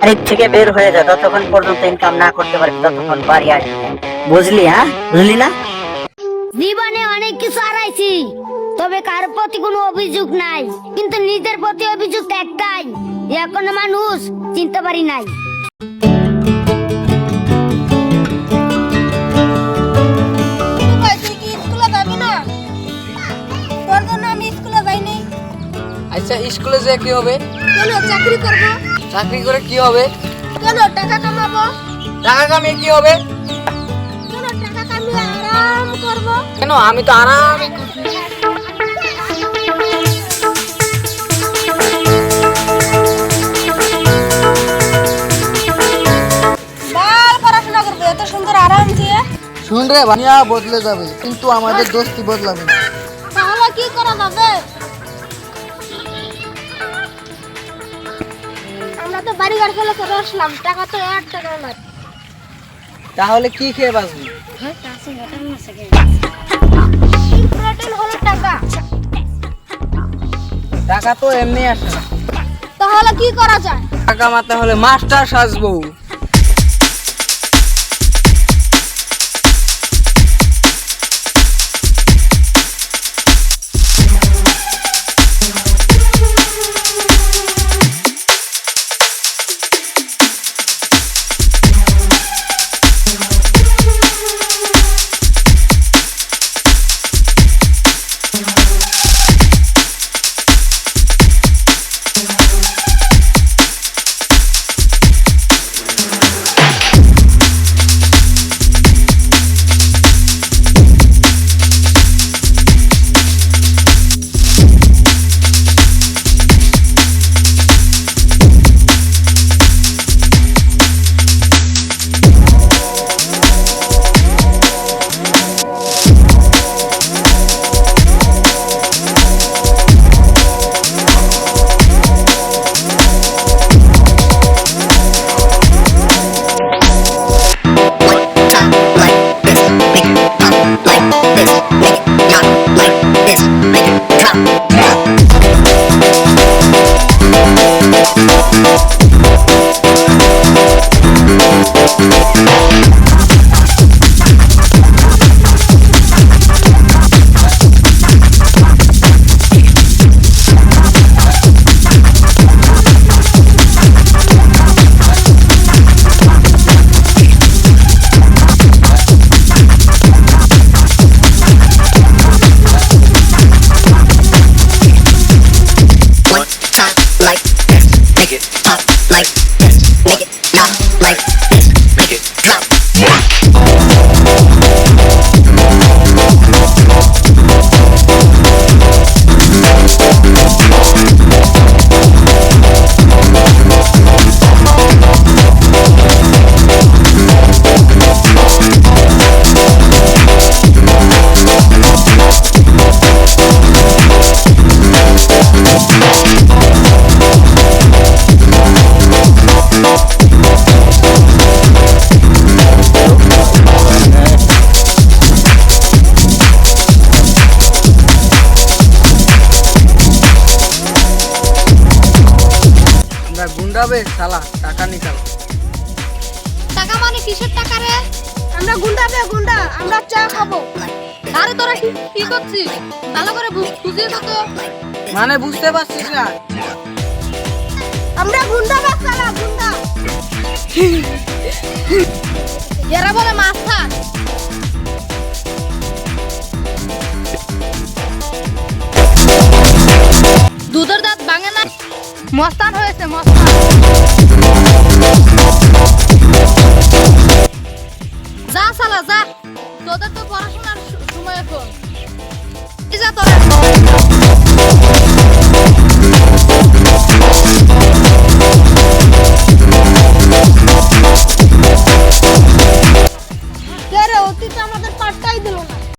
বাড়ির থেকে বের হয়ে যা, যতক্ষণ পর্যন্ত ইনকাম না করতে পারবি ততক্ষণ বাড়ি আসবি না। বুঝলি? হ্যাঁ, বুঝলি না? জীবনে অনেক কিছু হারাইছি, তবে কার প্রতি কোনো অভিযোগ নাই, কিন্তু নিজের প্রতি অভিযোগ একটাই, এখনো মানুষ চিনতে পারি নাই। আচ্ছা, স্কুলে যে কি হবে? কেন চাকরি করব? চাকরি করে কি হবে? কেন টাকা কামাবো? টাকা কামিয়ে কি হবে? কেন টাকা কামিয়ে আরাম করব? কেন, আমি তো আরামে বাল পড়াশোনা করবো এত সুন্দর আরাম দিয়ে। শুন রে, দুনিয়া বদলে যাবে কিন্তু আমাদের দোস্তি বদলাবে না। তাহলে কি করা যাবে? আমরা তো বাড়ি ঘর ফেলে চলে আসলাম, টাকা তো 1 টাকাও নাই। তাহলে কি খেয়ে বাঁচবি? প্রোটিন হলো টাকা। টাকা তো এমনি আসে না, তাহলে কি করা যায়? টাকা কামাতে হলে মাস্টার সাজবো। গুন্ডাবে শালা, টাকা নিকাল। টাকা মানে কিসের টাকা রে? আমরা গুন্ডা বে গুন্ডা, আমরা চা খাবো। আরে তোরা কি করছিস? ভালো করে বুঝিয়ে তো। মানে বুঝতে পারছিস না? আমরা গুন্ডা বে শালা, গুন্ডা। এরা বলে মাস্টার। দুধের দাঁত ভাঙে না, মস্তান হয়েছে মস্তান। যা শালা যা, তোদের তো পড়াশোনার সময় এখন। যা তোরা।